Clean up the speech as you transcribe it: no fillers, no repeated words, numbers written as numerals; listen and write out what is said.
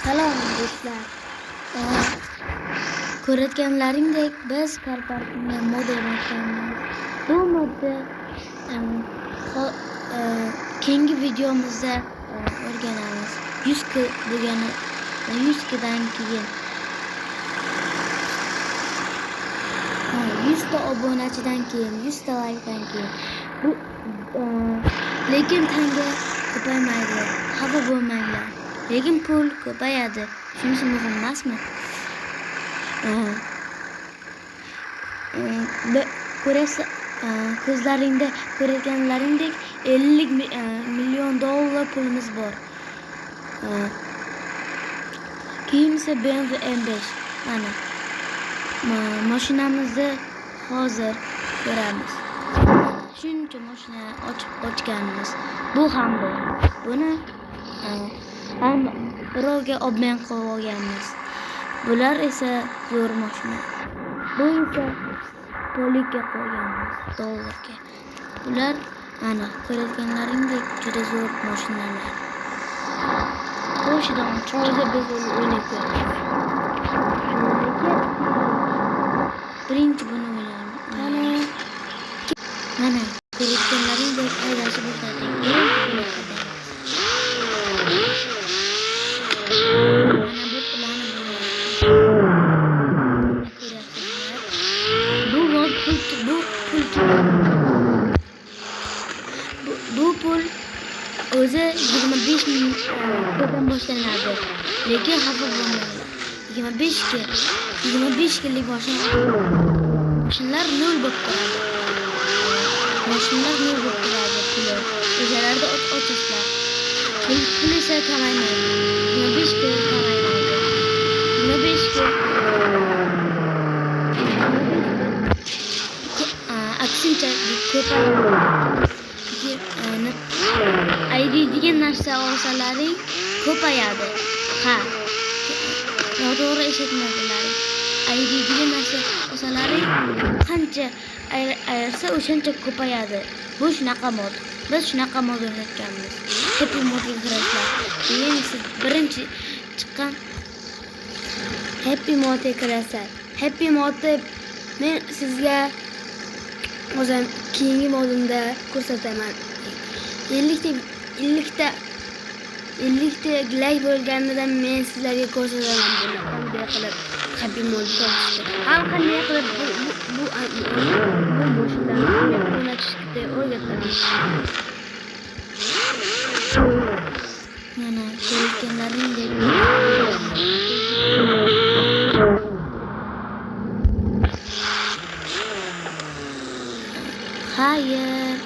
Salom do'stlar. Ko'rayotganlaringdek biz Karpartni moda yaratganmiz. Bu modda keyingi videomizda o'rganamiz. 100 k degani 100 kdan keyin 100 ta obunachidan keyin 100 ta likedan keyin bu lekin tanga ko'paymaydi. Xafa bo'lmanglar. Lekin pul ko'payadi. Shunisi muhim emasmi? Ko'rasiz, ko'zlaringda ko'rganlaringdek 50 million dollar pulimiz bor. Keyin esa BMW M5. Mana mashinamizni hozir ko'ramiz. Shuncha mashina ochganmiz. Bu ham bor. Buni ham birovga obmen qilib olganmiz. Bular esa zo'r mashina. Bu esa polga qo'yganmiz, dollarga. Bular mana ko'rayotganlaringdek juda zo'r mashinalar. Boshidan hozir biz uni o'ynab ko'ramiz. Birinchi buni o'ynaymiz. Mana ko'rayotganlaringdek haydashib o'tadi. Bu pul o'zi 25 mingdan boshlanadi. Lekin xafa bo'lmanglar. 25 kunlik mashinalar nol bo'lib turadi. Mashinalar nol bo'lib turadi puli. O'shalarda o'tishlar. Pul esa kamaymaydi. 25 kun kamaymaydi. 25 kun aksincha ko'payadi. Aydigan narsa olsalaring ko'payadi. Ha. Noto'g'ri eshitmadilar. Aydigan narsa olsalaring qancha ayirsa o'shancha ko'payadi. Bu shunaqa mod. Biz shunaqa mod o'rnatganmiz. Happy modga kirasizlar. Keyin siz birinchi chiqqan Happy modga kirasizlar. Happy modni men sizga o'zim keyingi modimda ko'rsataman. 50 ta like bo'lganidan men sizlarga ko'rsataman buni. Qanday qilib Happy modni ham qanday qilib bu mashinalarni o'rnatishni o'rgataman. Mana ko'rganlaringdek hayır.